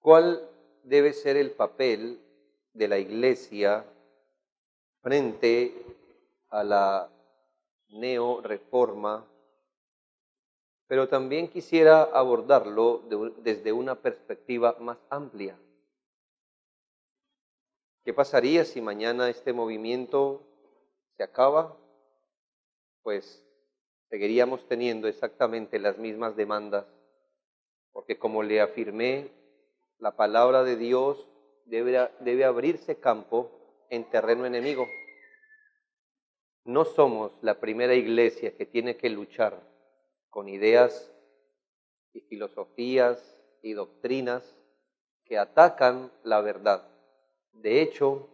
¿Cuál debe ser el papel de la Iglesia frente a la neorreforma? Pero también quisiera abordarlo desde una perspectiva más amplia. ¿Qué pasaría si mañana este movimiento se acaba? Pues seguiríamos teniendo exactamente las mismas demandas, porque como le afirmé, la palabra de Dios debe abrirse campo en terreno enemigo. No somos la primera iglesia que tiene que luchar con ideas y filosofías y doctrinas que atacan la verdad. De hecho,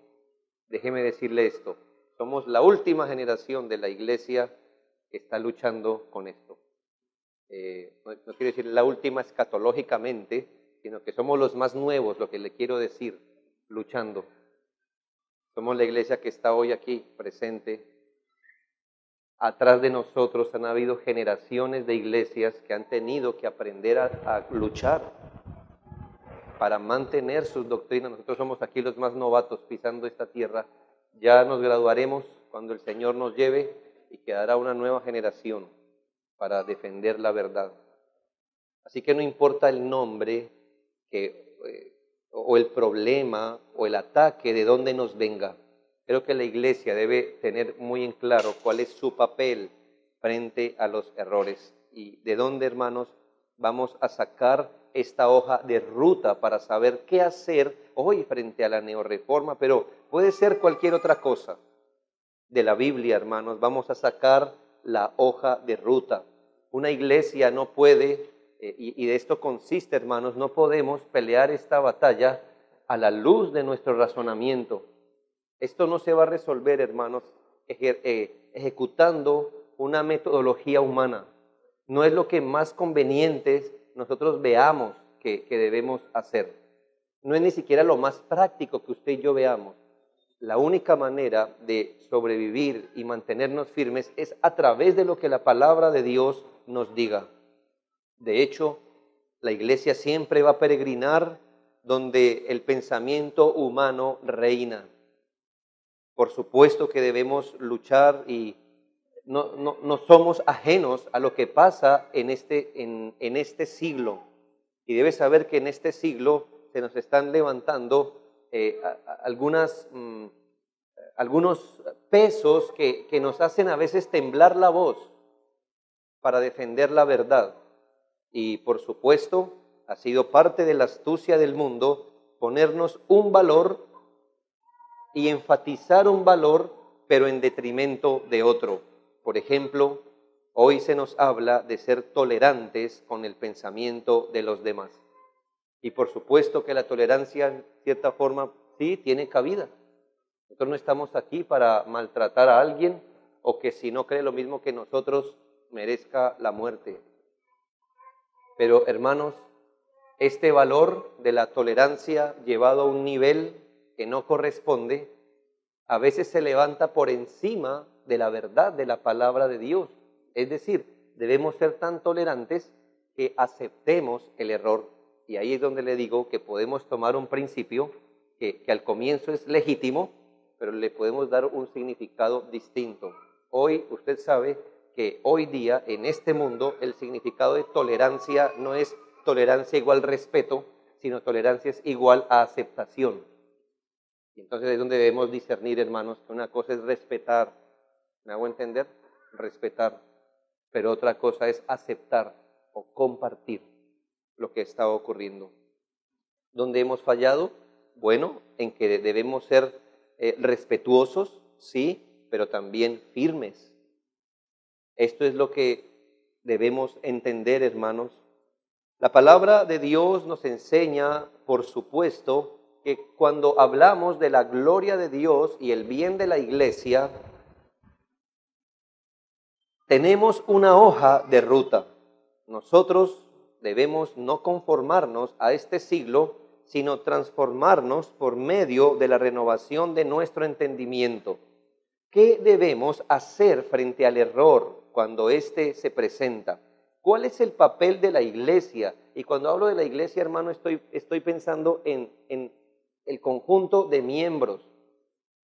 déjeme decirle esto, somos la última generación de la iglesia que está luchando con esto. No quiero decir la última escatológicamente, sino que somos los más nuevos, lo que le quiero decir, luchando. Somos la iglesia que está hoy aquí presente. Atrás de nosotros han habido generaciones de iglesias que han tenido que aprender a luchar para mantener sus doctrinas. Nosotros somos aquí los más novatos pisando esta tierra. Ya nos graduaremos cuando el Señor nos lleve y quedará una nueva generación para defender la verdad. Así que no importa el nombre o el problema o el ataque de dónde nos venga. Creo que la iglesia debe tener muy en claro cuál es su papel frente a los errores y de dónde, hermanos, vamos a sacar esta hoja de ruta para saber qué hacer hoy frente a la neorreforma, pero puede ser cualquier otra cosa. De la Biblia, hermanos, vamos a sacar la hoja de ruta. Una iglesia no puede, y de esto consiste, hermanos, no podemos pelear esta batalla a la luz de nuestro razonamiento. Esto no se va a resolver, hermanos, ejecutando una metodología humana. No es lo que más conveniente nosotros veamos que debemos hacer. No es ni siquiera lo más práctico que usted y yo veamos. La única manera de sobrevivir y mantenernos firmes es a través de lo que la palabra de Dios nos diga. De hecho, la iglesia siempre va a peregrinar donde el pensamiento humano reina. Por supuesto que debemos luchar y no somos ajenos a lo que pasa en este siglo. Y debes saber que en este siglo se nos están levantando algunos pesos que nos hacen a veces temblar la voz para defender la verdad. Y por supuesto, ha sido parte de la astucia del mundo ponernos un valor y enfatizar un valor, pero en detrimento de otro. Por ejemplo, hoy se nos habla de ser tolerantes con el pensamiento de los demás. Y por supuesto que la tolerancia, en cierta forma, sí tiene cabida. Nosotros no estamos aquí para maltratar a alguien o que si no cree lo mismo que nosotros merezca la muerte. Pero, hermanos, este valor de la tolerancia llevado a un nivel que no corresponde, a veces se levanta por encima de la verdad de la palabra de Dios. Es decir, debemos ser tan tolerantes que aceptemos el error. Y ahí es donde le digo que podemos tomar un principio que al comienzo es legítimo, pero le podemos dar un significado distinto. Hoy usted sabe que hoy día en este mundo el significado de tolerancia no es tolerancia igual respeto, sino tolerancia es igual a aceptación. Y entonces es donde debemos discernir, hermanos, que una cosa es respetar, ¿me hago entender? Respetar, pero otra cosa es aceptar o compartir lo que está ocurriendo. ¿Dónde hemos fallado? Bueno, en que debemos ser respetuosos, sí, pero también firmes. Esto es lo que debemos entender, hermanos. La palabra de Dios nos enseña, por supuesto, que cuando hablamos de la gloria de Dios y el bien de la iglesia, tenemos una hoja de ruta. Nosotros debemos no conformarnos a este siglo, sino transformarnos por medio de la renovación de nuestro entendimiento. ¿Qué debemos hacer frente al error cuando éste se presenta? ¿Cuál es el papel de la iglesia? Y cuando hablo de la iglesia, hermano, estoy pensando en el conjunto de miembros.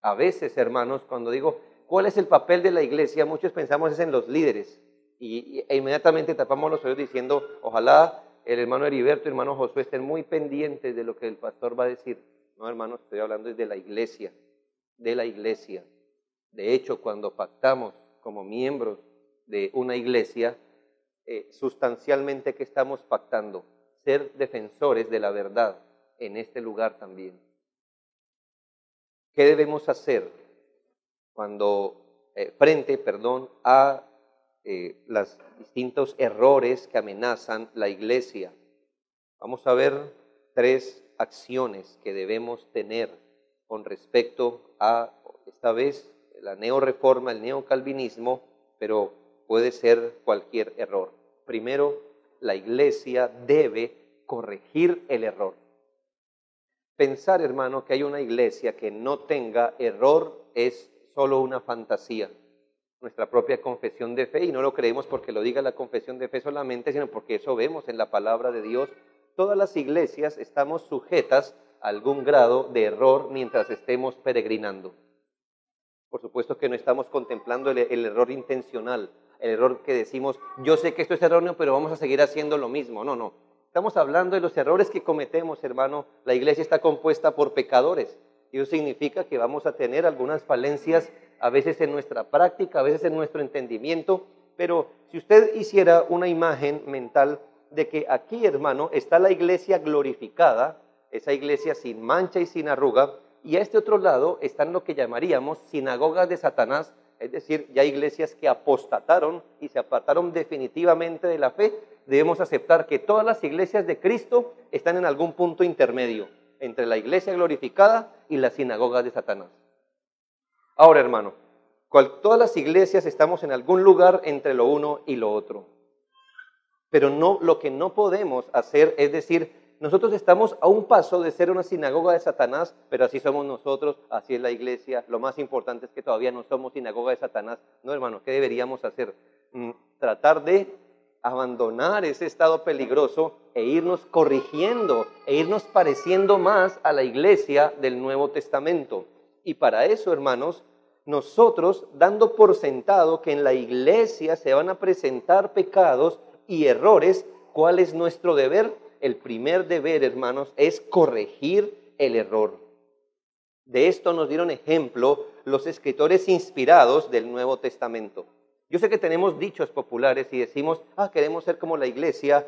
A veces, hermanos, cuando digo, ¿cuál es el papel de la iglesia? Muchos pensamos es en los líderes e inmediatamente tapamos los oídos diciendo, ojalá el hermano Heriberto y el hermano Josué estén muy pendientes de lo que el pastor va a decir. No, hermanos, estoy hablando de la iglesia, de la iglesia. De hecho, cuando pactamos como miembros de una iglesia, sustancialmente, ¿qué estamos pactando? Ser defensores de la verdad en este lugar también. ¿Qué debemos hacer cuando frente a los distintos errores que amenazan la iglesia? Vamos a ver 3 acciones que debemos tener con respecto a, esta vez, la neorreforma, el neocalvinismo, pero puede ser cualquier error. Primero, la iglesia debe corregir el error. Pensar, hermano, que hay una iglesia que no tenga error es solo una fantasía. Nuestra propia confesión de fe, y no lo creemos porque lo diga la confesión de fe solamente, sino porque eso vemos en la palabra de Dios. Todas las iglesias estamos sujetas a algún grado de error mientras estemos peregrinando. Por supuesto que no estamos contemplando el error intencional, el error que decimos, yo sé que esto es erróneo, pero vamos a seguir haciendo lo mismo. No. Estamos hablando de los errores que cometemos, hermano. La iglesia está compuesta por pecadores. Y eso significa que vamos a tener algunas falencias, a veces en nuestra práctica, a veces en nuestro entendimiento. Pero si usted hiciera una imagen mental de que aquí, hermano, está la iglesia glorificada, esa iglesia sin mancha y sin arruga, y a este otro lado están lo que llamaríamos sinagogas de Satanás, es decir, ya iglesias que apostataron y se apartaron definitivamente de la fe. Debemos aceptar que todas las iglesias de Cristo están en algún punto intermedio entre la iglesia glorificada y las sinagogas de Satanás. Ahora, hermano, todas las iglesias estamos en algún lugar entre lo uno y lo otro. Pero no, lo que no podemos hacer es decir, nosotros estamos a un paso de ser una sinagoga de Satanás, pero así somos nosotros, así es la iglesia. Lo más importante es que todavía no somos sinagoga de Satanás. No, hermano, ¿qué deberíamos hacer? Tratar de abandonar ese estado peligroso e irnos corrigiendo, e irnos pareciendo más a la iglesia del Nuevo Testamento. Y para eso, hermanos, nosotros, dando por sentado que en la iglesia se van a presentar pecados y errores, ¿cuál es nuestro deber? El primer deber, hermanos, es corregir el error. De esto nos dieron ejemplo los escritores inspirados del Nuevo Testamento. Yo sé que tenemos dichos populares y decimos, queremos ser como la iglesia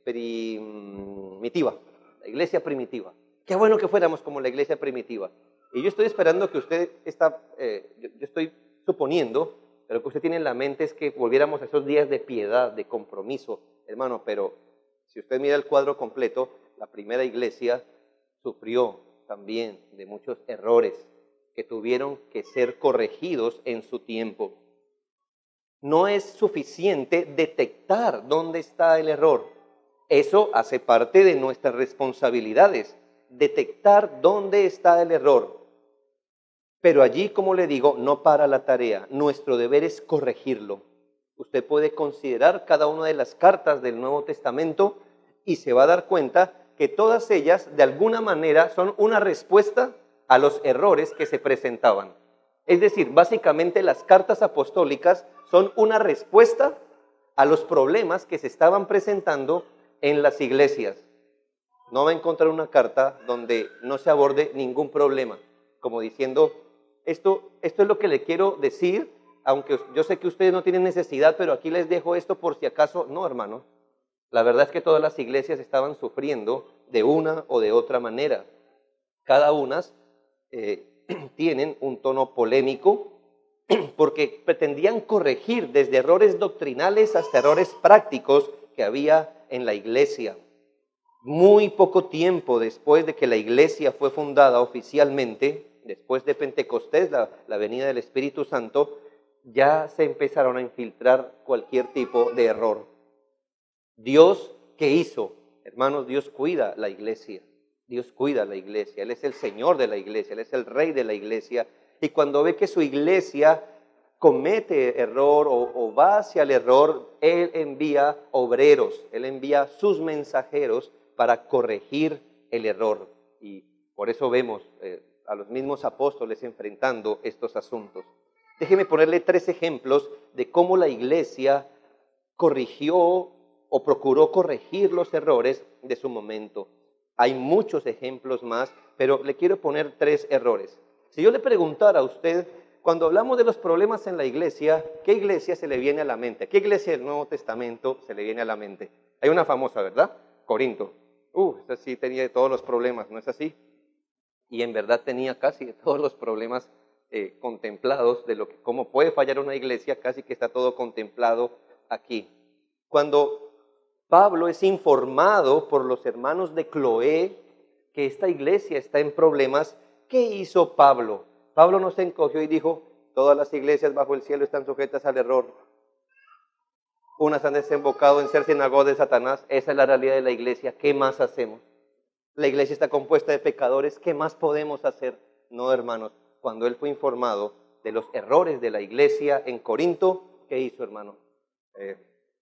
primitiva, la iglesia primitiva. Qué bueno que fuéramos como la iglesia primitiva. Y yo estoy esperando que usted yo estoy suponiendo, pero lo que usted tiene en la mente es que volviéramos a esos días de piedad, de compromiso, hermano, pero si usted mira el cuadro completo, la primera iglesia sufrió también de muchos errores que tuvieron que ser corregidos en su tiempo. No es suficiente detectar dónde está el error. Eso hace parte de nuestras responsabilidades, detectar dónde está el error. Pero allí, como le digo, no para la tarea. Nuestro deber es corregirlo. Usted puede considerar cada una de las cartas del Nuevo Testamento y se va a dar cuenta que todas ellas, de alguna manera, son una respuesta a los errores que se presentaban. Es decir, básicamente las cartas apostólicas son una respuesta a los problemas que se estaban presentando en las iglesias. No va a encontrar una carta donde no se aborde ningún problema, como diciendo, esto es lo que le quiero decir, aunque yo sé que ustedes no tienen necesidad, pero aquí les dejo esto por si acaso. No, hermano. La verdad es que todas las iglesias estaban sufriendo de una o de otra manera. Cada una tienen un tono polémico porque pretendían corregir desde errores doctrinales hasta errores prácticos que había en la iglesia. Muy poco tiempo después de que la iglesia fue fundada oficialmente, después de Pentecostés, la venida del Espíritu Santo, ya se empezaron a infiltrar cualquier tipo de error. Dios, ¿qué hizo? Hermanos, Dios cuida la iglesia. Dios cuida la iglesia. Él es el Señor de la iglesia. Él es el Rey de la iglesia. Y cuando ve que su iglesia comete error o va hacia el error, Él envía obreros, Él envía sus mensajeros para corregir el error. Y por eso vemos a los mismos apóstoles enfrentando estos asuntos. Déjeme ponerle 3 ejemplos de cómo la iglesia corrigió o procuró corregir los errores de su momento. Hay muchos ejemplos más, pero le quiero poner 3 errores. Si yo le preguntara a usted, cuando hablamos de los problemas en la iglesia, ¿qué iglesia se le viene a la mente? ¿Qué iglesia del Nuevo Testamento se le viene a la mente? Hay una famosa, ¿verdad? Corinto. Esa sí tenía todos los problemas, ¿no es así? Y en verdad tenía casi todos los problemas contemplados de cómo puede fallar una iglesia, casi que está todo contemplado aquí. Cuando Pablo es informado por los hermanos de Cloé que esta iglesia está en problemas, ¿qué hizo Pablo? Pablo no se encogió y dijo, todas las iglesias bajo el cielo están sujetas al error. Unas han desembocado en ser sinagoga de Satanás. Esa es la realidad de la iglesia. ¿Qué más hacemos? La iglesia está compuesta de pecadores. ¿Qué más podemos hacer? No, hermanos. Cuando él fue informado de los errores de la iglesia en Corinto, ¿qué hizo, hermano?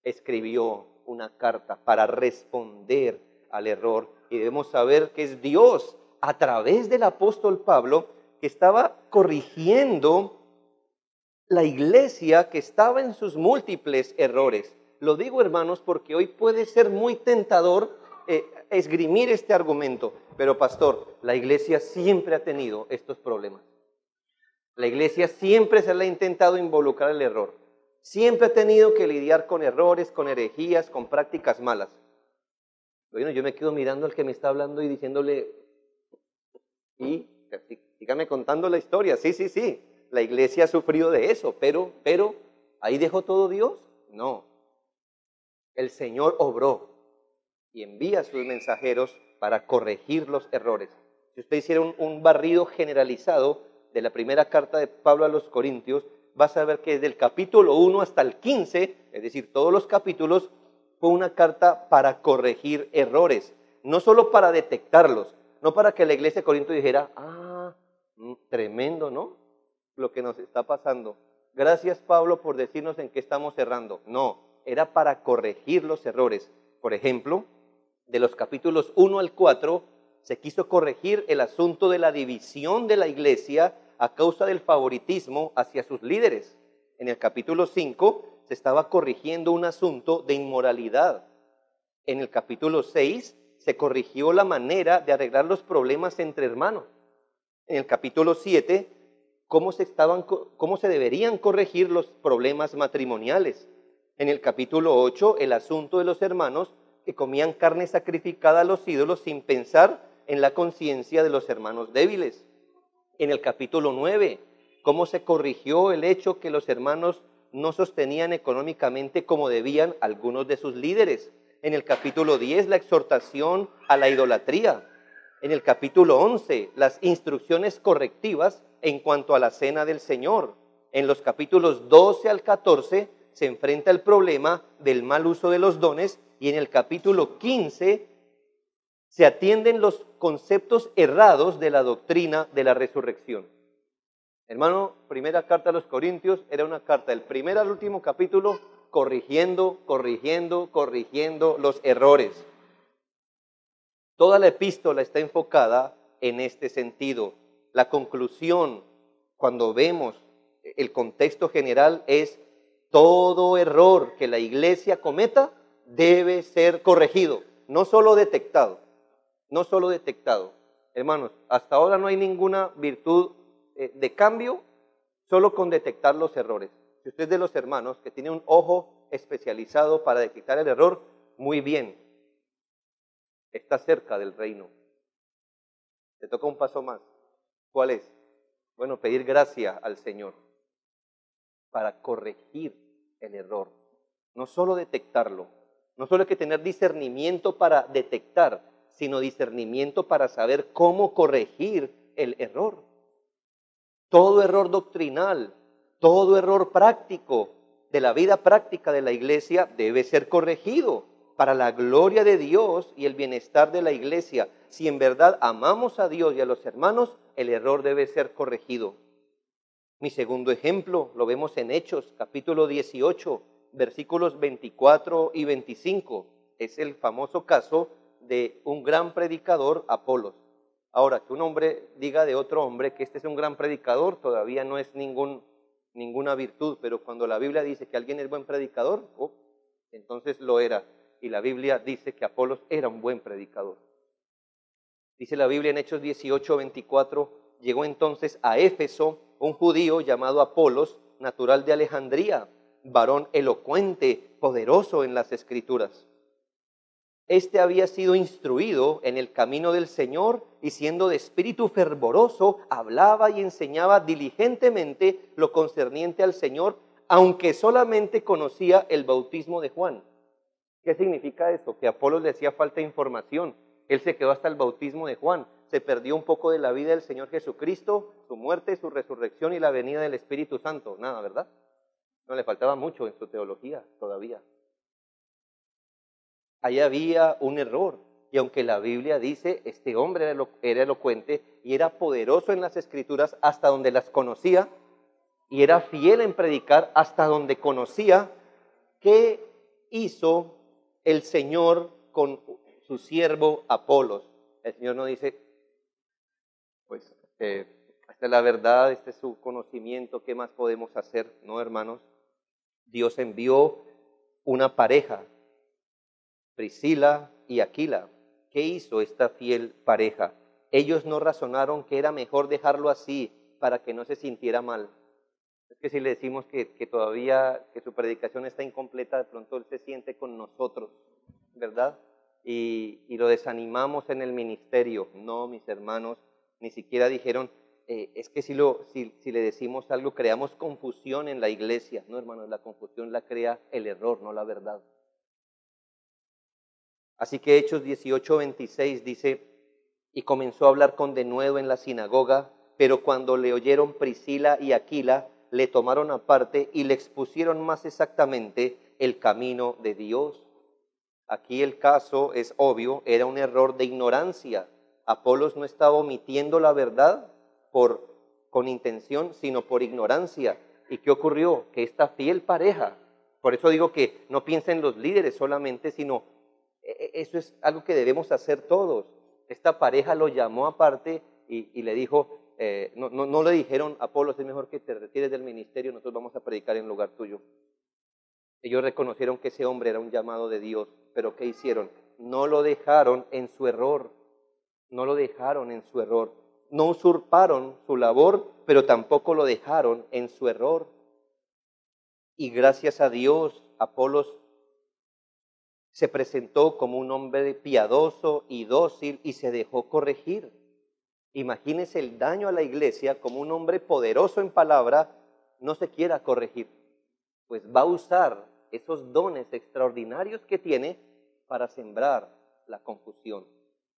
Escribió una carta para responder al error. Y debemos saber que es Dios, a través del apóstol Pablo, que estaba corrigiendo la iglesia que estaba en sus múltiples errores. Lo digo, hermanos, porque hoy puede ser muy tentador esgrimir este argumento. Pero, pastor, la iglesia siempre ha tenido estos problemas. La iglesia siempre se le ha intentado involucrar el error. Siempre ha tenido que lidiar con errores, con herejías, con prácticas malas. Bueno, yo me quedo mirando al que me está hablando y diciéndole, y sígame contando la historia. Sí. La iglesia ha sufrido de eso, pero ¿ahí dejó todo Dios? No. El Señor obró y envía a sus mensajeros para corregir los errores. Si usted hiciera un barrido generalizado de la primera carta de Pablo a los Corintios, vas a ver que desde el capítulo 1 hasta el 15, es decir, todos los capítulos, fue una carta para corregir errores, no solo para detectarlos, no para que la iglesia de Corinto dijera, tremendo, ¿no? Lo que nos está pasando. Gracias, Pablo, por decirnos en qué estamos errando. No, era para corregir los errores. Por ejemplo, de los capítulos 1 al 4, se quiso corregir el asunto de la división de la iglesia a causa del favoritismo hacia sus líderes. En el capítulo 5 se estaba corrigiendo un asunto de inmoralidad. En el capítulo 6 se corrigió la manera de arreglar los problemas entre hermanos. En el capítulo 7, cómo se deberían corregir los problemas matrimoniales. En el capítulo 8, el asunto de los hermanos que comían carne sacrificada a los ídolos sin pensar en la conciencia de los hermanos débiles. En el capítulo 9, cómo se corrigió el hecho que los hermanos no sostenían económicamente como debían algunos de sus líderes. En el capítulo 10, la exhortación a la idolatría. En el capítulo 11, las instrucciones correctivas en cuanto a la cena del Señor. En los capítulos 12 al 14 se enfrenta el problema del mal uso de los dones y en el capítulo 15 se atienden los conceptos errados de la doctrina de la resurrección. Hermano, primera carta a los Corintios era una carta del primer al último capítulo corrigiendo los errores. Toda la epístola está enfocada en este sentido. La conclusión, cuando vemos el contexto general, es todo error que la iglesia cometa debe ser corregido, no solo detectado. Hermanos, hasta ahora no hay ninguna virtud de cambio solo con detectar los errores. Si usted es de los hermanos que tiene un ojo especializado para detectar el error, muy bien, está cerca del reino. Le toca un paso más. ¿Cuál es? Bueno, pedir gracia al Señor para corregir el error. No solo detectarlo, no solo hay que tener discernimiento para detectar, sino discernimiento para saber cómo corregir el error. Todo error doctrinal, todo error práctico de la vida práctica de la iglesia debe ser corregido para la gloria de Dios y el bienestar de la iglesia. Si en verdad amamos a Dios y a los hermanos, el error debe ser corregido. Mi segundo ejemplo lo vemos en Hechos, capítulo 18, versículos 24 y 25. Es el famoso caso de un gran predicador, Apolos. Ahora, que un hombre diga de otro hombre que este es un gran predicador, todavía no es ninguna virtud, pero cuando la Biblia dice que alguien es buen predicador, entonces lo era. Y la Biblia dice que Apolos era un buen predicador. Dice la Biblia en Hechos 18, 24, llegó entonces a Éfeso un judío llamado Apolos, natural de Alejandría, varón elocuente, poderoso en las Escrituras. Este había sido instruido en el camino del Señor y siendo de espíritu fervoroso, hablaba y enseñaba diligentemente lo concerniente al Señor, aunque solamente conocía el bautismo de Juan. ¿Qué significa esto? Que a Apolos le hacía falta información. Él se quedó hasta el bautismo de Juan. Se perdió un poco de la vida del Señor Jesucristo, su muerte, su resurrección y la venida del Espíritu Santo. Nada, ¿verdad? No le faltaba mucho en su teología todavía. Ahí había un error. Y aunque la Biblia dice, este hombre era elocuente y era poderoso en las Escrituras hasta donde las conocía, y era fiel en predicar hasta donde conocía, ¿qué hizo el Señor con su siervo Apolos? El Señor no dice, pues, esta es la verdad, este es su conocimiento, ¿qué más podemos hacer? No, hermanos. Dios envió una pareja, Priscila y Aquila. ¿Qué hizo esta fiel pareja? Ellos no razonaron que era mejor dejarlo así para que no se sintiera mal. Es que si le decimos que todavía, que su predicación está incompleta, de pronto él se siente con nosotros, ¿verdad? Y lo desanimamos en el ministerio. No, mis hermanos, ni siquiera dijeron, es que si le decimos algo, creamos confusión en la iglesia. No, hermanos, la confusión la crea el error, no la verdad. Así que Hechos 18, 26 dice, y comenzó a hablar con denuedo en la sinagoga, pero cuando le oyeron Priscila y Aquila, le tomaron aparte y le expusieron más exactamente el camino de Dios. Aquí el caso es obvio, era un error de ignorancia. Apolos no estaba omitiendo la verdad con intención, sino por ignorancia. ¿Y qué ocurrió? Que esta fiel pareja, por eso digo que no piensen los líderes solamente, sino eso es algo que debemos hacer todos. Esta pareja lo llamó aparte y le dijo, no le dijeron, Apolos, es mejor que te retires del ministerio, nosotros vamos a predicar en lugar tuyo. Ellos reconocieron que ese hombre era un llamado de Dios, pero ¿qué hicieron? No lo dejaron en su error, no lo dejaron en su error. No usurparon su labor, pero tampoco lo dejaron en su error. Y gracias a Dios, Apolos se presentó como un hombre piadoso y dócil y se dejó corregir. Imagínese el daño a la iglesia como un hombre poderoso en palabra no se quiera corregir, pues va a usar esos dones extraordinarios que tiene para sembrar la confusión.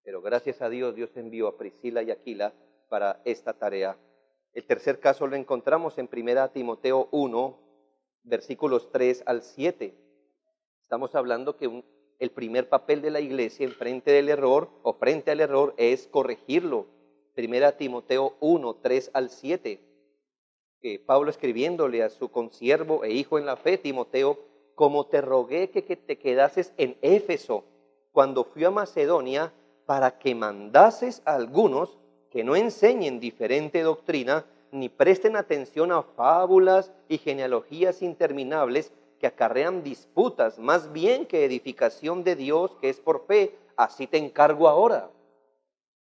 Pero gracias a Dios, Dios envió a Priscila y Aquila para esta tarea. El tercer caso lo encontramos en 1 Timoteo 1, versículos 3 al 7. Estamos hablando que el primer papel de la iglesia en frente del error o frente al error es corregirlo. 1 Timoteo 1, 3 al 7. Que Pablo escribiéndole a su consiervo e hijo en la fe, Timoteo, como te rogué que te quedases en Éfeso cuando fui a Macedonia, para que mandases a algunos que no enseñen diferente doctrina, ni presten atención a fábulas y genealogías interminables que acarrean disputas, más bien que edificación de Dios que es por fe. Así te encargo ahora.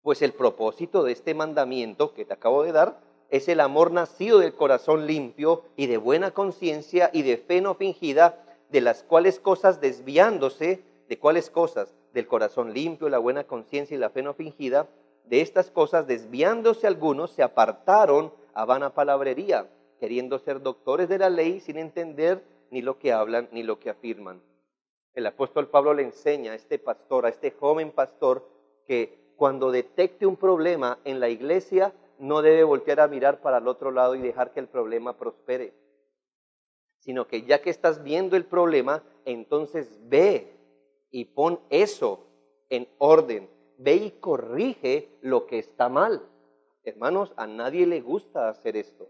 Pues el propósito de este mandamiento que te acabo de dar es el amor nacido del corazón limpio y de buena conciencia y de fe no fingida, de las cuales cosas desviándose, ¿de cuáles cosas? Del corazón limpio, la buena conciencia y la fe no fingida. De estas cosas desviándose algunos se apartaron a vana palabrería, queriendo ser doctores de la ley sin entender ni lo que hablan ni lo que afirman. El apóstol Pablo le enseña a este pastor, a este joven pastor, que cuando detecte un problema en la iglesia, no debe voltear a mirar para el otro lado y dejar que el problema prospere, sino que ya que estás viendo el problema, entonces ve y pon eso en orden, ve y corrige lo que está mal. Hermanos, a nadie le gusta hacer esto.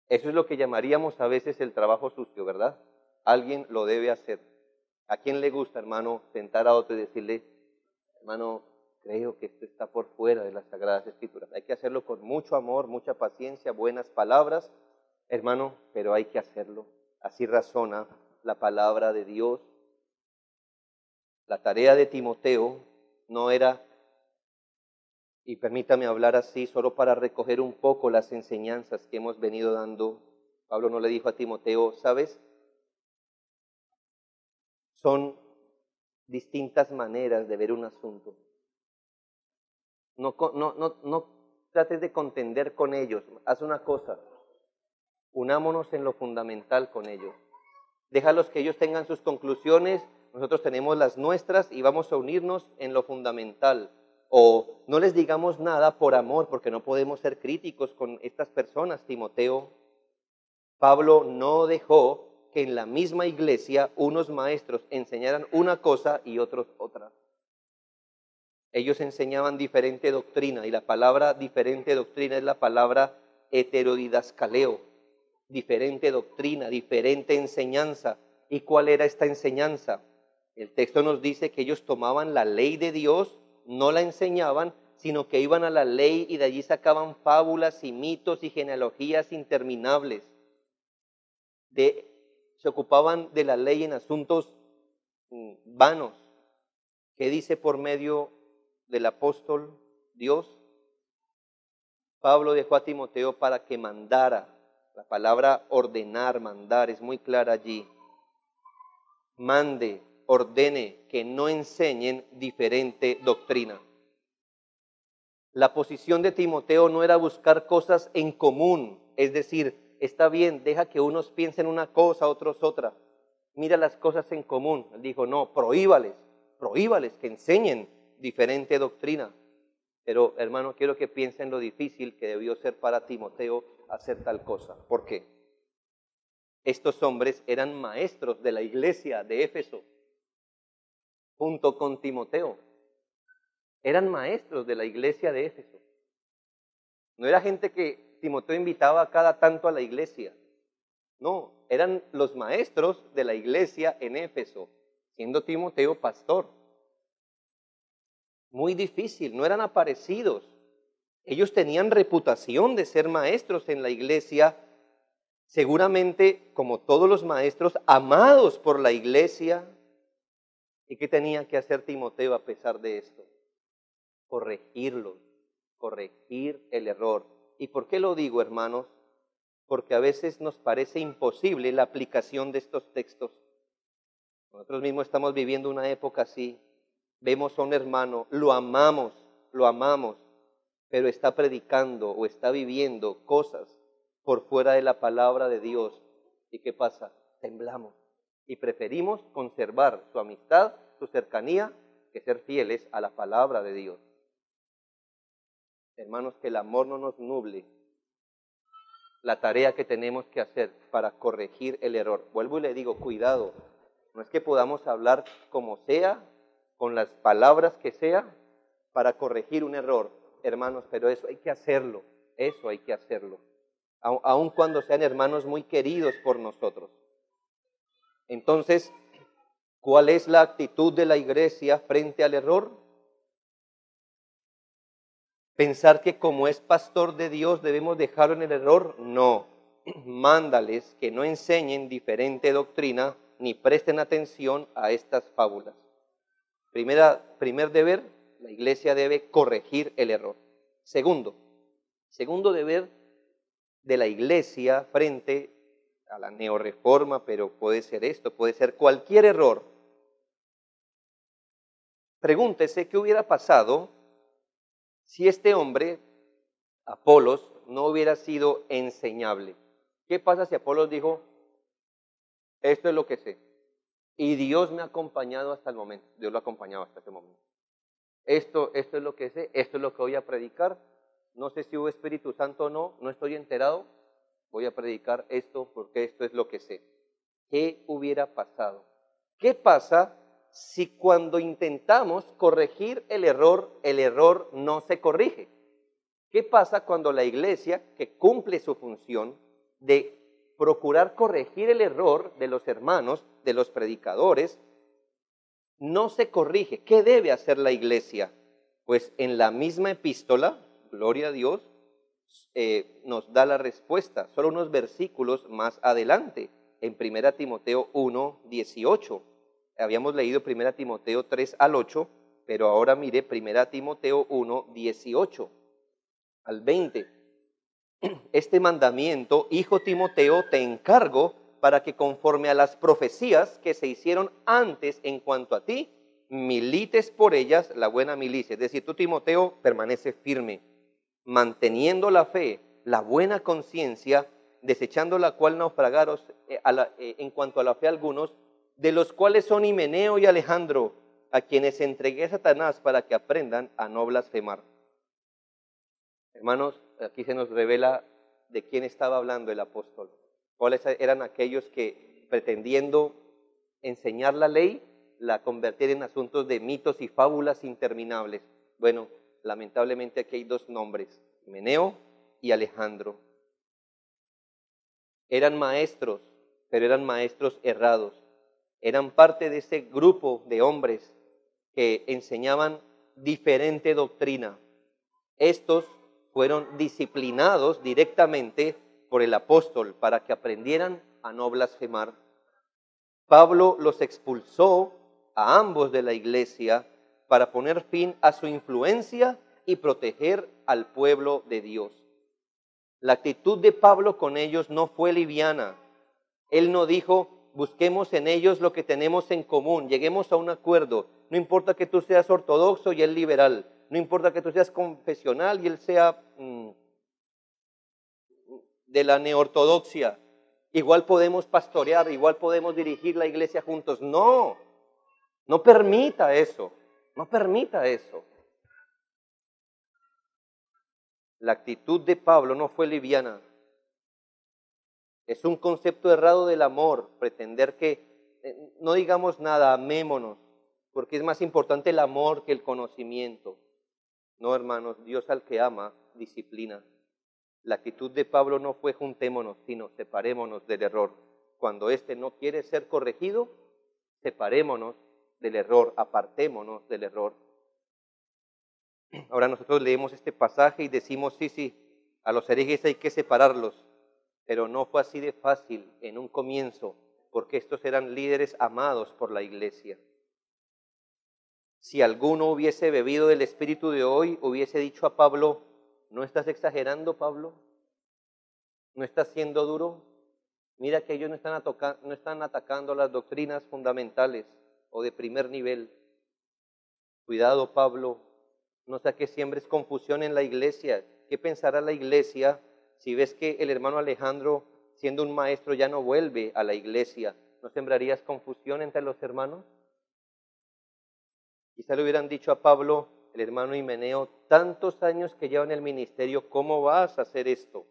Eso es lo que llamaríamos a veces el trabajo sucio, ¿verdad? Alguien lo debe hacer. ¿A quién le gusta, hermano, sentar a otro y decirle, hermano, creo que esto está por fuera de las Sagradas Escrituras? Hay que hacerlo con mucho amor, mucha paciencia, buenas palabras, hermano, pero hay que hacerlo. Así razona la palabra de Dios. La tarea de Timoteo no era, y permítame hablar así, solo para recoger un poco las enseñanzas que hemos venido dando. Pablo no le dijo a Timoteo, ¿sabes? Son distintas maneras de ver un asunto. No trates de contender con ellos. Haz una cosa, unámonos en lo fundamental con ellos. Déjalos que ellos tengan sus conclusiones, nosotros tenemos las nuestras y vamos a unirnos en lo fundamental. O no les digamos nada por amor, porque no podemos ser críticos con estas personas, Timoteo. Pablo no dejó que en la misma iglesia unos maestros enseñaran una cosa y otros otra. Ellos enseñaban diferente doctrina, y la palabra diferente doctrina es la palabra heterodidascaleo. Diferente doctrina, diferente enseñanza. ¿Y cuál era esta enseñanza? El texto nos dice que ellos tomaban la ley de Dios, no la enseñaban, sino que iban a la ley y de allí sacaban fábulas y mitos y genealogías interminables. Se ocupaban de la ley en asuntos vanos. ¿Qué dice por medio del apóstol Dios? Pablo dejó a Timoteo para que mandara. La palabra ordenar, mandar, es muy clara allí. Mande, ordene, que no enseñen diferente doctrina. La posición de Timoteo no era buscar cosas en común, es decir, está bien, deja que unos piensen una cosa, otros otra. Mira las cosas en común. Él dijo, no, prohíbales que enseñen diferente doctrina. Pero, hermano, quiero que piensen lo difícil que debió ser para Timoteo hacer tal cosa. ¿Por qué? Estos hombres eran maestros de la iglesia de Éfeso, junto con Timoteo. Eran maestros de la iglesia de Éfeso. No era gente que Timoteo invitaba cada tanto a la iglesia. No, eran los maestros de la iglesia en Éfeso, siendo Timoteo pastor. Muy difícil, no eran aparecidos. Ellos tenían reputación de ser maestros en la iglesia, seguramente, como todos los maestros, amados por la iglesia. ¿Y qué tenía que hacer Timoteo a pesar de esto? Corregirlos, corregir el error. ¿Y por qué lo digo, hermanos? Porque a veces nos parece imposible la aplicación de estos textos. Nosotros mismos estamos viviendo una época así. Vemos a un hermano, lo amamos, pero está predicando o está viviendo cosas por fuera de la palabra de Dios. ¿Y qué pasa? Temblamos y preferimos conservar su amistad, su cercanía, que ser fieles a la palabra de Dios. Hermanos, que el amor no nos nuble la tarea que tenemos que hacer para corregir el error. Vuelvo y le digo, cuidado, no es que podamos hablar como sea, con las palabras que sea, para corregir un error, hermanos, pero eso hay que hacerlo, aun cuando sean hermanos muy queridos por nosotros. Entonces, ¿cuál es la actitud de la iglesia frente al error? Pensar que como es pastor de Dios debemos dejarlo en el error, no. Mándales que no enseñen diferente doctrina ni presten atención a estas fábulas. Primer deber, la iglesia debe corregir el error. Segundo deber de la iglesia frente a la neorreforma, pero puede ser esto, puede ser cualquier error. Pregúntese qué hubiera pasado si este hombre, Apolos, no hubiera sido enseñable. ¿Qué pasa si Apolos dijo, esto es lo que sé, y Dios me ha acompañado hasta el momento? Dios lo ha acompañado hasta ese momento. Esto es lo que sé, esto es lo que voy a predicar. No sé si hubo Espíritu Santo o no, no estoy enterado. Voy a predicar esto porque esto es lo que sé. ¿Qué hubiera pasado? ¿Qué pasa si cuando intentamos corregir el error no se corrige? ¿Qué pasa cuando la iglesia, que cumple su función, de procurar corregir el error de los hermanos, de los predicadores, no se corrige. ¿Qué debe hacer la iglesia? Pues en la misma epístola, gloria a Dios, nos da la respuesta, solo unos versículos más adelante, en 1 Timoteo 1, 18. Habíamos leído 1 Timoteo 3 al 8, pero ahora mire 1 Timoteo 1, 18 al 20. Este mandamiento, hijo Timoteo, te encargo para que conforme a las profecías que se hicieron antes en cuanto a ti, milites por ellas la buena milicia. Es decir, tú, Timoteo, permanece firme, manteniendo la fe, la buena conciencia, desechando la cual naufragaros en cuanto a la fe algunos, de los cuales son Himeneo y Alejandro, a quienes entregué a Satanás para que aprendan a no blasfemar. Hermanos, aquí se nos revela de quién estaba hablando el apóstol. ¿Cuáles eran aquellos que, pretendiendo enseñar la ley, la convertían en asuntos de mitos y fábulas interminables? Bueno, lamentablemente aquí hay dos nombres, Himeneo y Alejandro. Eran maestros, pero eran maestros errados. Eran parte de ese grupo de hombres que enseñaban diferente doctrina. Estos fueron disciplinados directamente por el apóstol para que aprendieran a no blasfemar. Pablo los expulsó a ambos de la iglesia para poner fin a su influencia y proteger al pueblo de Dios. La actitud de Pablo con ellos no fue liviana. Él no dijo, busquemos en ellos lo que tenemos en común, lleguemos a un acuerdo. No importa que tú seas ortodoxo y él liberal. No importa que tú seas confesional y él sea de la neortodoxia. Igual podemos pastorear, igual podemos dirigir la iglesia juntos. No, no permita eso. No permita eso. La actitud de Pablo no fue liviana. Es un concepto errado del amor, pretender que no digamos nada, amémonos, porque es más importante el amor que el conocimiento. No, hermanos, Dios al que ama, disciplina. La actitud de Pablo no fue juntémonos, sino separémonos del error. Cuando éste no quiere ser corregido, separémonos del error, apartémonos del error. Ahora nosotros leemos este pasaje y decimos, sí, a los herejes hay que separarlos, pero no fue así de fácil en un comienzo, porque estos eran líderes amados por la iglesia. Si alguno hubiese bebido del espíritu de hoy, hubiese dicho a Pablo, ¿no estás exagerando, Pablo? ¿No estás siendo duro? Mira que ellos no están atacando las doctrinas fundamentales o de primer nivel. Cuidado, Pablo, no sea que siembres confusión en la iglesia. ¿Qué pensará la iglesia si ves que el hermano Alejandro, siendo un maestro, ya no vuelve a la iglesia? ¿No sembrarías confusión entre los hermanos? Quizá le hubieran dicho a Pablo, el hermano Himeneo, tantos años que lleva en el ministerio, ¿cómo vas a hacer esto?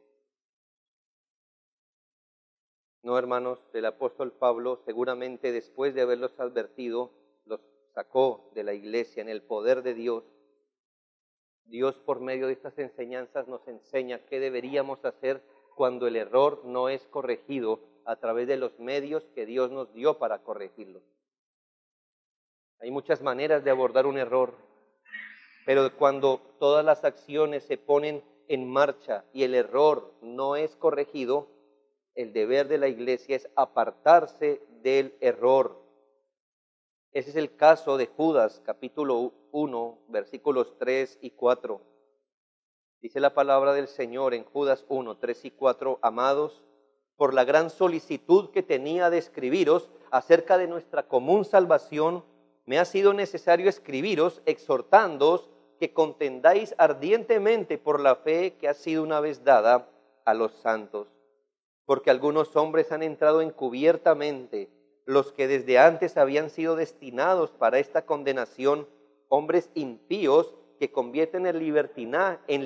No, hermanos, el apóstol Pablo, seguramente después de haberlos advertido, los sacó de la iglesia en el poder de Dios. Dios, por medio de estas enseñanzas, nos enseña qué deberíamos hacer cuando el error no es corregido a través de los medios que Dios nos dio para corregirlo. Hay muchas maneras de abordar un error, pero cuando todas las acciones se ponen en marcha y el error no es corregido, el deber de la iglesia es apartarse del error. Ese es el caso de Judas, capítulo 1, versículos 3 y 4. Dice la palabra del Señor en Judas 1, 3 y 4, amados, por la gran solicitud que tenía de escribiros acerca de nuestra común salvación, me ha sido necesario escribiros exhortándoos que contendáis ardientemente por la fe que ha sido una vez dada a los santos. Porque algunos hombres han entrado encubiertamente, los que desde antes habían sido destinados para esta condenación, hombres impíos que convierten en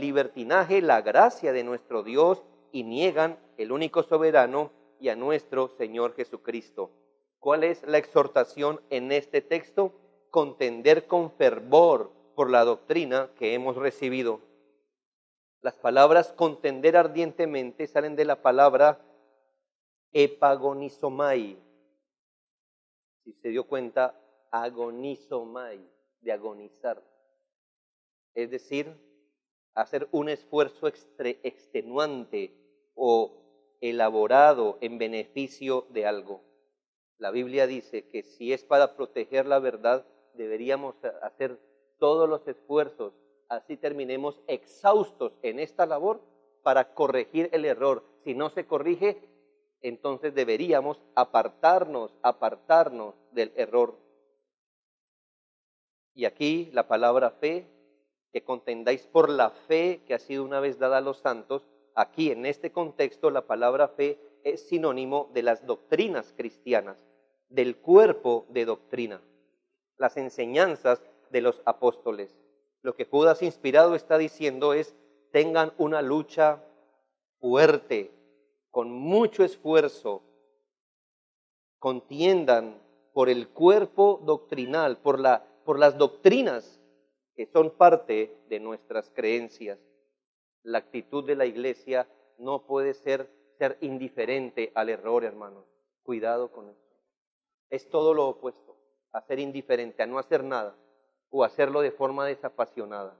libertinaje la gracia de nuestro Dios y niegan el único soberano y a nuestro Señor Jesucristo. ¿Cuál es la exhortación en este texto? Contender con fervor por la doctrina que hemos recibido. Las palabras contender ardientemente salen de la palabra epagonizomai. Si se dio cuenta, agonizomai, de agonizar. Es decir, hacer un esfuerzo extenuante o elaborado en beneficio de algo. La Biblia dice que si es para proteger la verdad, deberíamos hacer todos los esfuerzos, así terminemos exhaustos en esta labor para corregir el error. Si no se corrige, entonces deberíamos apartarnos del error. Y aquí la palabra fe, que contendáis por la fe que ha sido una vez dada a los santos, aquí en este contexto la palabra fe es sinónimo de las doctrinas cristianas, del cuerpo de doctrina, las enseñanzas de los apóstoles. Lo que Judas inspirado está diciendo es: tengan una lucha fuerte, con mucho esfuerzo, contiendan por el cuerpo doctrinal, por las doctrinas que son parte de nuestras creencias. La actitud de la iglesia no puede ser indiferente al error, hermanos. Cuidado con eso. Es todo lo opuesto, a ser indiferente, a no hacer nada, o hacerlo de forma desapasionada.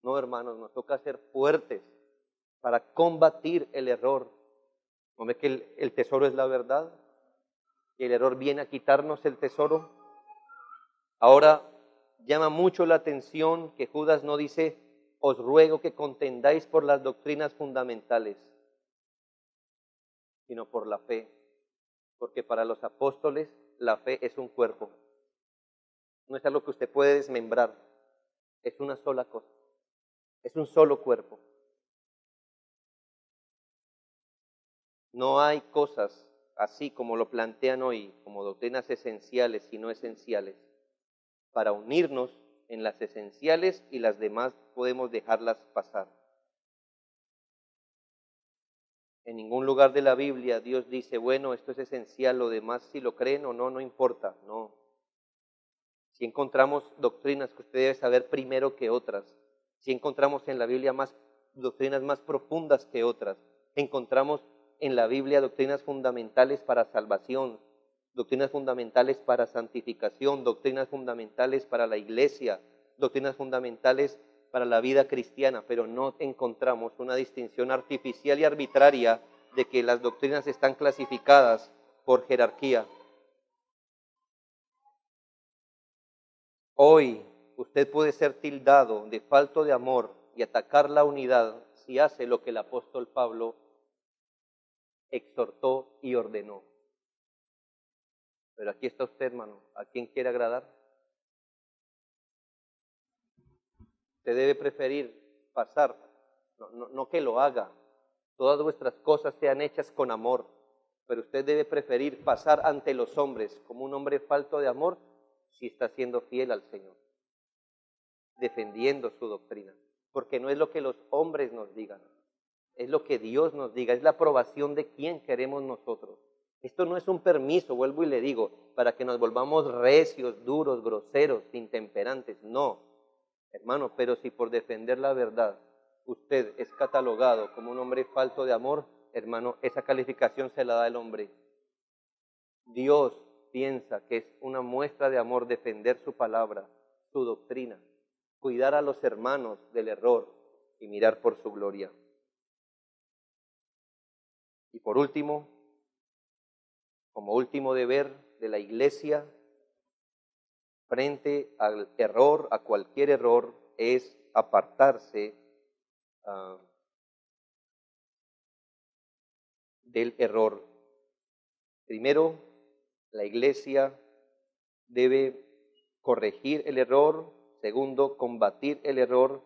No, hermanos, nos toca ser fuertes para combatir el error. ¿No ve que el tesoro es la verdad? Y el error viene a quitarnos el tesoro. Ahora, llama mucho la atención que Judas no dice: os ruego que contendáis por las doctrinas fundamentales, sino por la fe. Porque para los apóstoles la fe es un cuerpo. No es algo que usted puede desmembrar. Es una sola cosa. Es un solo cuerpo. No hay cosas así como lo plantean hoy, como doctrinas esenciales y no esenciales. Para unirnos en las esenciales y las demás podemos dejarlas pasar. En ningún lugar de la Biblia Dios dice: bueno, esto es esencial, lo demás si lo creen o no, no importa. No. Si encontramos doctrinas que usted debe saber primero que otras, si encontramos en la Biblia doctrinas más profundas que otras, encontramos en la Biblia doctrinas fundamentales para salvación, doctrinas fundamentales para santificación, doctrinas fundamentales para la iglesia, doctrinas fundamentales para la vida cristiana, pero no encontramos una distinción artificial y arbitraria de que las doctrinas están clasificadas por jerarquía. Hoy usted puede ser tildado de falto de amor y atacar la unidad si hace lo que el apóstol Pablo exhortó y ordenó. Pero aquí está usted, hermano. ¿A quién quiere agradar? Usted debe preferir pasar, no que lo haga. Todas vuestras cosas sean hechas con amor, pero usted debe preferir pasar ante los hombres como un hombre falto de amor si está siendo fiel al Señor, defendiendo su doctrina, porque no es lo que los hombres nos digan, es lo que Dios nos diga, es la aprobación de quién queremos nosotros. Esto no es un permiso, vuelvo y le digo, para que nos volvamos recios, duros, groseros, intemperantes, no, hermano, pero si por defender la verdad usted es catalogado como un hombre falto de amor, hermano, esa calificación se la da el hombre. Dios piensa que es una muestra de amor defender su palabra, su doctrina, cuidar a los hermanos del error y mirar por su gloria. Y por último, como último deber de la iglesia frente al error, a cualquier error, es apartarse del error. Primero, la iglesia debe corregir el error. Segundo, combatir el error.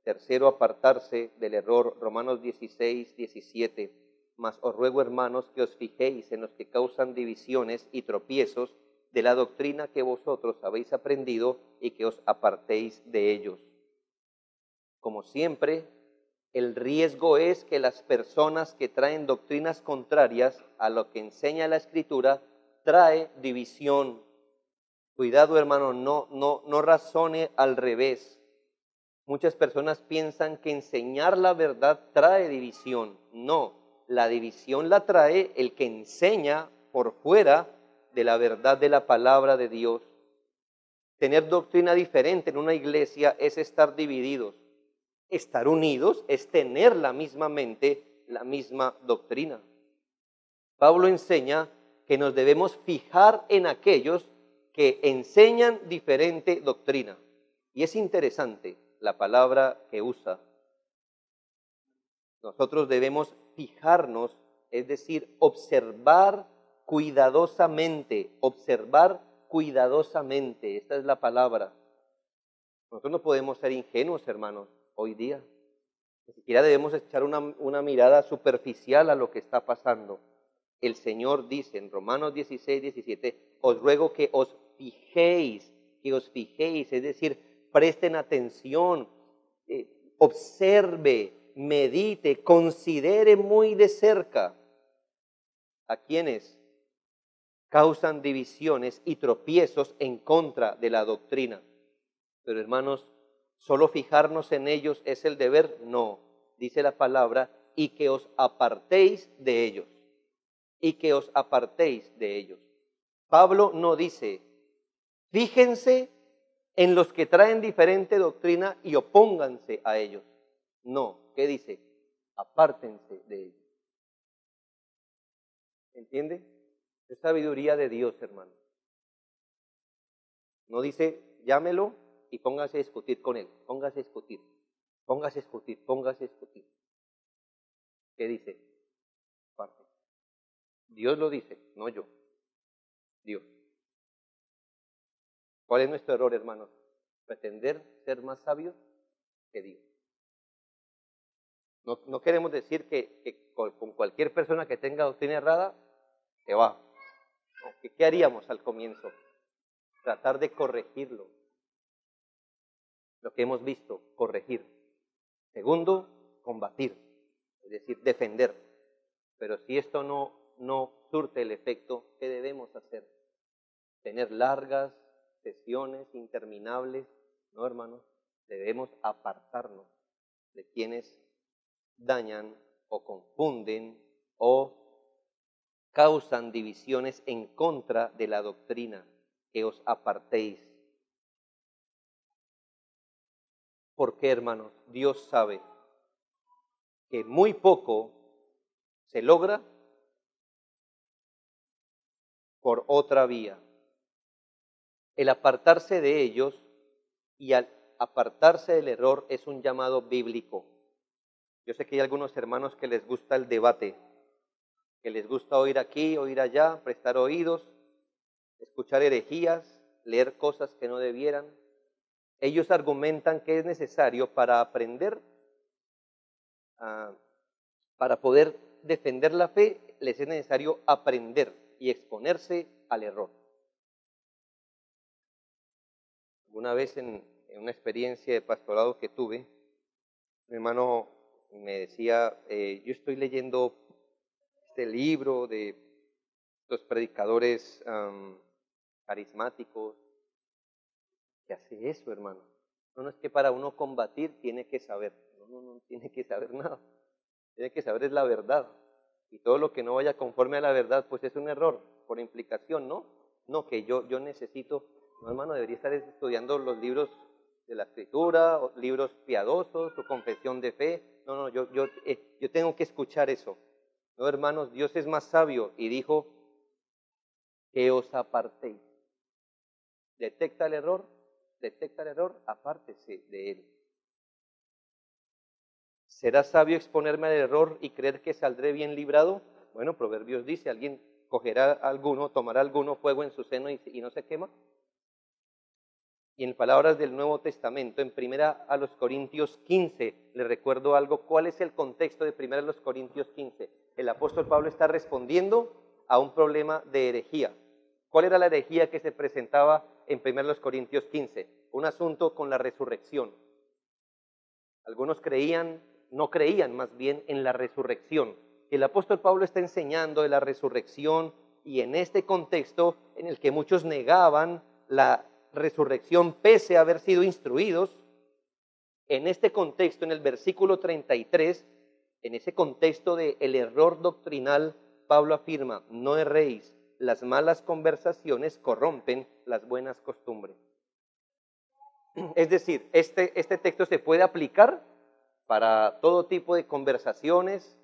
Tercero, apartarse del error. Romanos 16, 17. Mas os ruego, hermanos, que os fijéis en los que causan divisiones y tropiezos de la doctrina que vosotros habéis aprendido y que os apartéis de ellos. Como siempre, el riesgo es que las personas que traen doctrinas contrarias a lo que enseña la Escritura trae división. Cuidado, hermano, no razone al revés. Muchas personas piensan que enseñar la verdad trae división. No, la división la trae el que enseña por fuera de la verdad de la palabra de Dios. Tener doctrina diferente en una iglesia es estar divididos. Estar unidos es tener la misma mente, la misma doctrina. Pablo enseña que nos debemos fijar en aquellos que enseñan diferente doctrina. Y es interesante la palabra que usa. Nosotros debemos fijarnos, es decir, observar cuidadosamente, esta es la palabra. Nosotros no podemos ser ingenuos, hermanos, hoy día. Ni siquiera debemos echar una mirada superficial a lo que está pasando. El Señor dice en Romanos 16, 17, os ruego que os fijéis, es decir, presten atención, observe, medite, considere muy de cerca a quienes causan divisiones y tropiezos en contra de la doctrina. Pero hermanos, ¿solo fijarnos en ellos es el deber? No, dice la palabra, y que os apartéis de ellos. Pablo no dice, fíjense en los que traen diferente doctrina y opónganse a ellos. No, ¿qué dice? Apártense de ellos. ¿Entiende? Es sabiduría de Dios, hermano. No dice, llámelo y póngase a discutir con él. Póngase a discutir. ¿Qué dice? Aparte. Dios lo dice, no yo. Dios. ¿Cuál es nuestro error, hermanos? Pretender ser más sabios que Dios. No queremos decir que con cualquier persona que tenga doctrina errada, se va. ¿Qué haríamos al comienzo? Tratar de corregirlo. Lo que hemos visto, corregir. Segundo, combatir, es decir, defender. Pero si esto no surte el efecto, ¿qué debemos hacer? Tener largas sesiones interminables, ¿no, hermanos? Debemos apartarnos de quienes dañan o confunden o causan divisiones en contra de la doctrina, que os apartéis. ¿Por qué, hermanos? Dios sabe que muy poco se logra por otra vía. El apartarse de ellos y al apartarse del error es un llamado bíblico. Yo sé que hay algunos hermanos que les gusta el debate, que les gusta oír aquí, oír allá, prestar oídos, escuchar herejías, leer cosas que no debieran. Ellos argumentan que es necesario para aprender, para poder defender la fe, les es necesario aprender y exponerse al error. Una vez en una experiencia de pastorado que tuve, mi hermano me decía, yo estoy leyendo este libro de los predicadores carismáticos. ¿Qué hace eso, hermano? No es que para uno combatir tiene que saber. No tiene que saber nada. Tiene que saber es la verdad. Y todo lo que no vaya conforme a la verdad, pues es un error, por implicación, ¿no? No, que yo necesito, no, hermano, debería estar estudiando los libros de la Escritura, o libros piadosos, o confesión de fe. No, yo tengo que escuchar eso. No, hermanos, Dios es más sabio y dijo que os apartéis. Detecta el error, apártese de él. ¿Será sabio exponerme al error y creer que saldré bien librado? Bueno, Proverbios dice, alguien cogerá alguno, tomará alguno fuego en su seno y no se quema. Y en palabras del Nuevo Testamento, en 1 Corintios 15, le recuerdo algo. ¿Cuál es el contexto de 1 Corintios 15? El apóstol Pablo está respondiendo a un problema de herejía. ¿Cuál era la herejía que se presentaba en 1 Corintios 15? Un asunto con la resurrección. Algunos no creían más bien en la resurrección. El apóstol Pablo está enseñando de la resurrección y en este contexto en el que muchos negaban la resurrección pese a haber sido instruidos, en este contexto, en el versículo 33, En ese contexto de el error doctrinal, Pablo afirma, no erréis, las malas conversaciones corrompen las buenas costumbres. Es decir, este texto se puede aplicar para todo tipo de conversaciones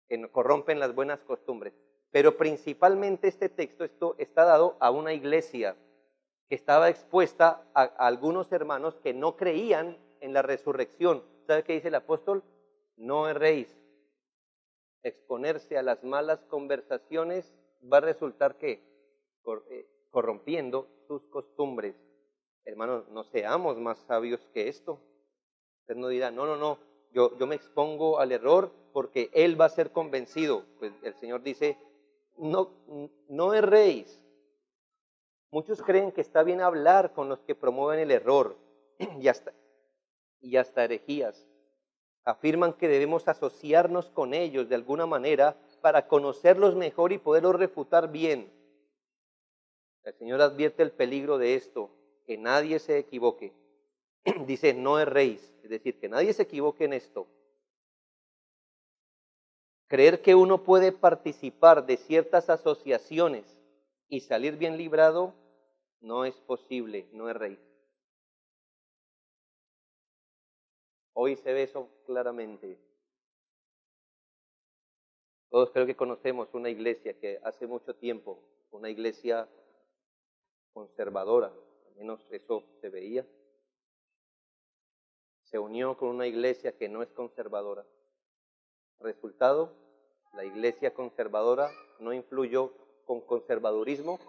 que corrompen las buenas costumbres, pero principalmente este texto esto está dado a una iglesia que estaba expuesta a algunos hermanos que no creían en la resurrección. ¿Sabe qué dice el apóstol? No erréis. Exponerse a las malas conversaciones va a resultar que corrompiendo sus costumbres. Hermanos, no seamos más sabios que esto. Usted no dirá, no, yo me expongo al error porque él va a ser convencido. Pues el Señor dice, no erréis. Muchos creen que está bien hablar con los que promueven el error y hasta herejías. Afirman que debemos asociarnos con ellos de alguna manera para conocerlos mejor y poderlos refutar bien. El Señor advierte el peligro de esto, que nadie se equivoque. Dice, no erréis, es decir, que nadie se equivoque en esto. Creer que uno puede participar de ciertas asociaciones y salir bien librado, no es posible, no erréis. Hoy se ve eso claramente. Todos creo que conocemos una iglesia que hace mucho tiempo, una iglesia conservadora, al menos eso se veía, se unió con una iglesia que no es conservadora. Resultado, la iglesia conservadora no influyó con conservadurismo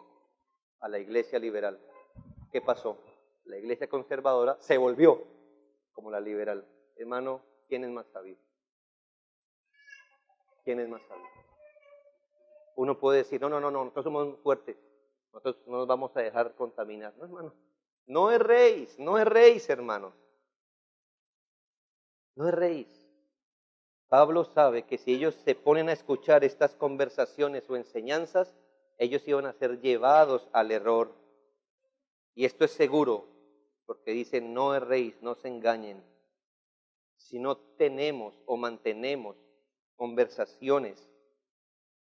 a la iglesia liberal. ¿Qué pasó? La iglesia conservadora se volvió como la liberal. Hermano, ¿quién es más sabio? ¿Quién es más sabio? Uno puede decir, no, nosotros somos muy fuertes, nosotros no nos vamos a dejar contaminar. No, hermano, no erréis, hermanos. No erréis. Pablo sabe que si ellos se ponen a escuchar estas conversaciones o enseñanzas, ellos iban a ser llevados al error. Y esto es seguro, porque dice, no erréis, no se engañen. Si no tenemos o mantenemos conversaciones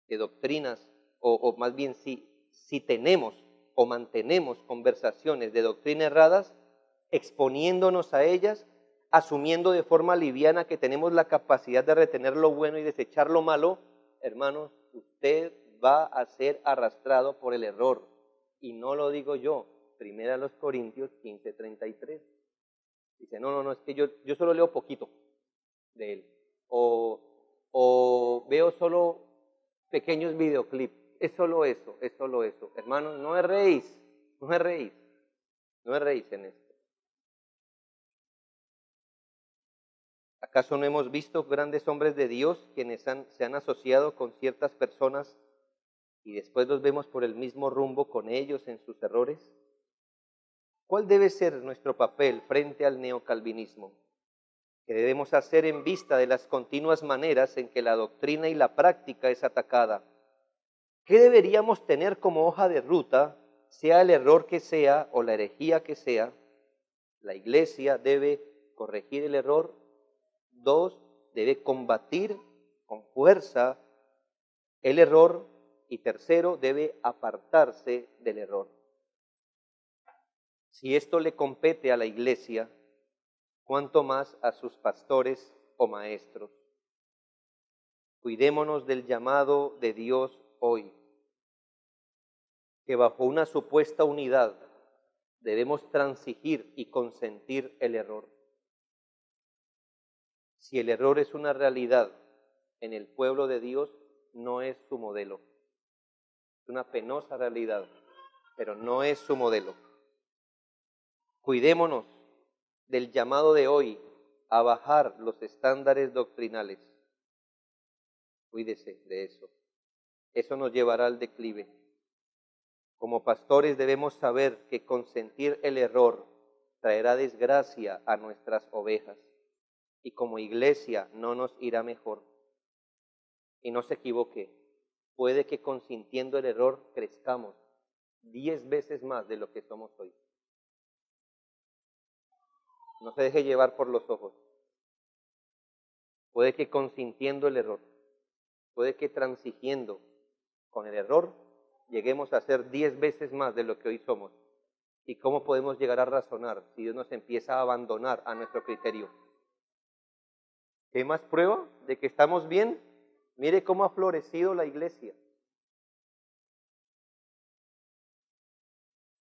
de doctrinas, o más bien si tenemos o mantenemos conversaciones de doctrina erradas, exponiéndonos a ellas, asumiendo de forma liviana que tenemos la capacidad de retener lo bueno y desechar lo malo, hermanos, usted va a ser arrastrado por el error. Y no lo digo yo, 1 Corintios 15:33. Dice, no, es que yo solo leo poquito de él. O veo solo pequeños videoclips. Es solo eso. Hermanos, no erréis en esto. ¿Acaso no hemos visto grandes hombres de Dios quienes se han asociado con ciertas personas y después los vemos por el mismo rumbo con ellos en sus errores? ¿Cuál debe ser nuestro papel frente al neocalvinismo? ¿Qué debemos hacer en vista de las continuas maneras en que la doctrina y la práctica es atacada? ¿Qué deberíamos tener como hoja de ruta, sea el error que sea o la herejía que sea? La iglesia debe corregir el error. 2, debe combatir con fuerza el error. Y 3, debe apartarse del error. Si esto le compete a la iglesia, cuánto más a sus pastores o maestros. Cuidémonos del llamado de Dios hoy, que bajo una supuesta unidad debemos transigir y consentir el error. Si el error es una realidad en el pueblo de Dios, no es su modelo. Es una penosa realidad, pero no es su modelo. Cuidémonos del llamado de hoy a bajar los estándares doctrinales. Cuídese de eso. Eso nos llevará al declive. Como pastores debemos saber que consentir el error traerá desgracia a nuestras ovejas. Y como iglesia no nos irá mejor. Y no se equivoque, puede que consintiendo el error crezcamos 10 veces más de lo que somos hoy. No se deje llevar por los ojos. Puede que consintiendo el error, puede que transigiendo con el error, lleguemos a ser 10 veces más de lo que hoy somos. ¿Y cómo podemos llegar a razonar si Dios nos empieza a abandonar a nuestro criterio? ¿Qué más prueba de que estamos bien? Mire cómo ha florecido la iglesia.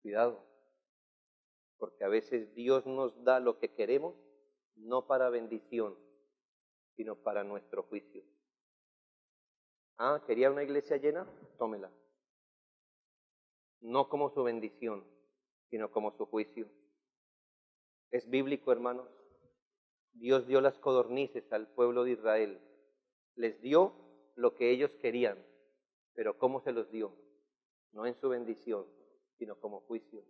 Cuidado, porque a veces Dios nos da lo que queremos, no para bendición, sino para nuestro juicio. Ah, ¿quería una iglesia llena? Tómela. No como su bendición, sino como su juicio. Es bíblico, hermanos. Dios dio las codornices al pueblo de Israel. Les dio lo que ellos querían, pero ¿cómo se los dio? No en su bendición, sino como juicio.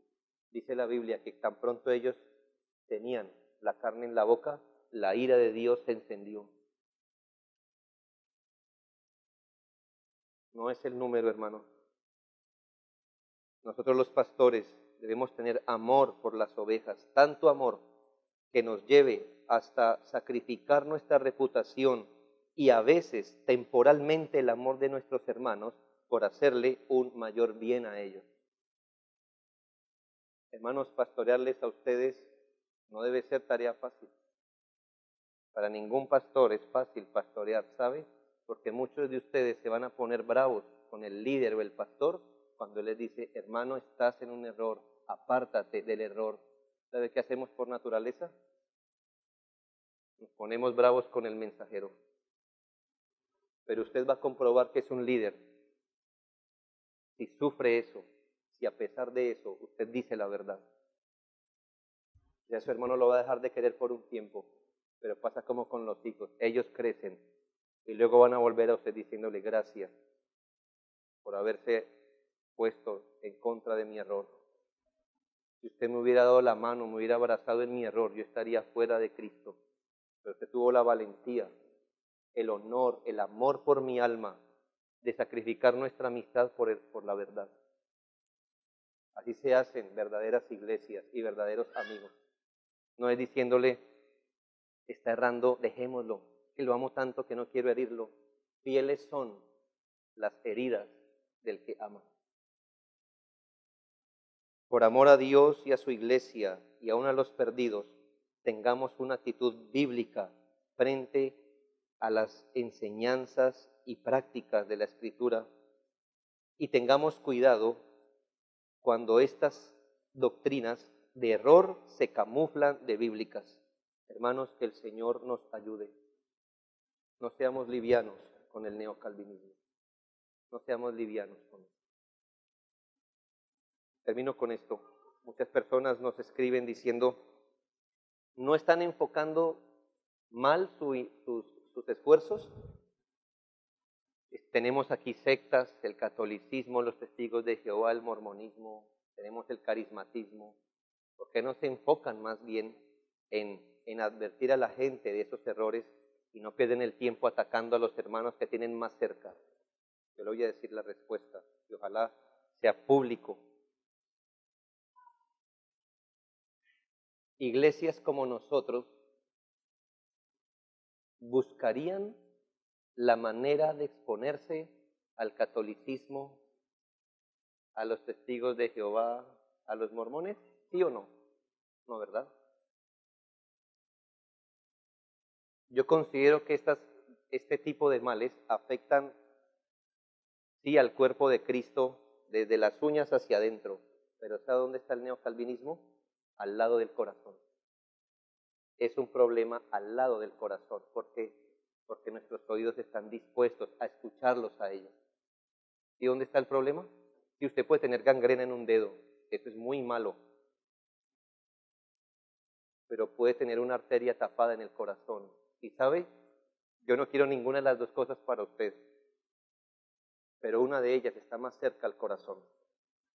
Dice la Biblia que tan pronto ellos tenían la carne en la boca, la ira de Dios se encendió. No es el número, hermano. Nosotros los pastores debemos tener amor por las ovejas, tanto amor que nos lleve hasta sacrificar nuestra reputación y a veces temporalmente el amor de nuestros hermanos por hacerle un mayor bien a ellos. Hermanos, pastorearles a ustedes no debe ser tarea fácil. Para ningún pastor es fácil pastorear, ¿sabe? Porque muchos de ustedes se van a poner bravos con el líder o el pastor cuando él les dice, hermano, estás en un error, apártate del error. ¿Sabe qué hacemos por naturaleza? Nos ponemos bravos con el mensajero. Pero usted va a comprobar que es un líder si sufre eso, si a pesar de eso usted dice la verdad. Ya su hermano lo va a dejar de querer por un tiempo, pero pasa como con los hijos. Ellos crecen y luego van a volver a usted diciéndole gracias por haberse puesto en contra de mi error. Si usted me hubiera dado la mano, me hubiera abrazado en mi error, yo estaría fuera de Cristo. Pero usted tuvo la valentía, el honor, el amor por mi alma, de sacrificar nuestra amistad por la verdad. Así se hacen verdaderas iglesias y verdaderos amigos. No es diciéndole, está errando, dejémoslo, que lo amo tanto que no quiero herirlo. Fieles son las heridas del que ama. Por amor a Dios y a su iglesia y aún a los perdidos, tengamos una actitud bíblica frente a las enseñanzas y prácticas de la Escritura y tengamos cuidado cuando estas doctrinas de error se camuflan de bíblicas. Hermanos, que el Señor nos ayude. No seamos livianos con el neocalvinismo. No seamos livianos con esto. Termino con esto. Muchas personas nos escriben diciendo, no están enfocando mal sus esfuerzos. Tenemos aquí sectas, el catolicismo, los testigos de Jehová, el mormonismo, tenemos el carismatismo. ¿Por qué no se enfocan más bien en advertir a la gente de esos errores y no pierden el tiempo atacando a los hermanos que tienen más cerca? Yo le voy a decir la respuesta y ojalá sea público. Iglesias como nosotros buscarían la manera de exponerse al catolicismo, a los testigos de Jehová, a los mormones, ¿sí o no? No, ¿verdad? Yo considero que este tipo de males afectan, sí, al cuerpo de Cristo desde las uñas hacia adentro, pero ¿sabe dónde está el neocalvinismo? Al lado del corazón. Es un problema al lado del corazón, porque nuestros oídos están dispuestos a escucharlos a ellos. ¿Y dónde está el problema? Si usted puede tener gangrena en un dedo, eso es muy malo, pero puede tener una arteria tapada en el corazón. ¿Y sabe? Yo no quiero ninguna de las dos cosas para usted, pero una de ellas está más cerca al corazón.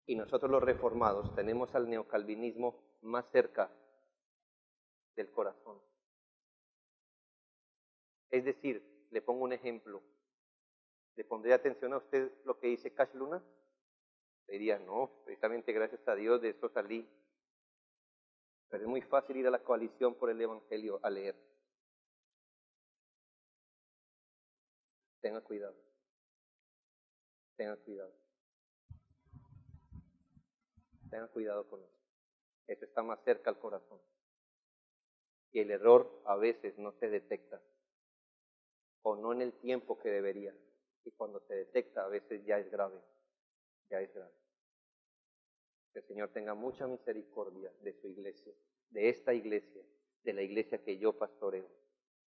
Y nosotros los reformados tenemos al neocalvinismo más cerca del corazón. Es decir, le pongo un ejemplo. ¿Le pondría atención a usted lo que dice Cash Luna? Le diría, no, precisamente gracias a Dios de eso salí. Pero es muy fácil ir a la coalición por el Evangelio a leer. Tenga cuidado. Tenga cuidado. Tenga cuidado con eso. Eso está más cerca al corazón. Y el error a veces no se detecta, o no en el tiempo que debería. Y cuando se detecta a veces ya es grave, ya es grave. Que el Señor tenga mucha misericordia de su iglesia, de esta iglesia, de la iglesia que yo pastoreo,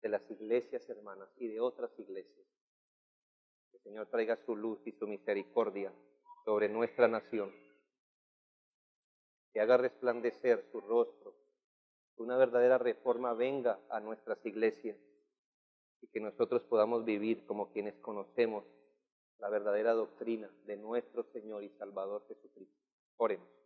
de las iglesias hermanas y de otras iglesias. Que el Señor traiga su luz y su misericordia sobre nuestra nación. Que haga resplandecer su rostro, que una verdadera reforma venga a nuestras iglesias y que nosotros podamos vivir como quienes conocemos la verdadera doctrina de nuestro Señor y Salvador Jesucristo. Oremos.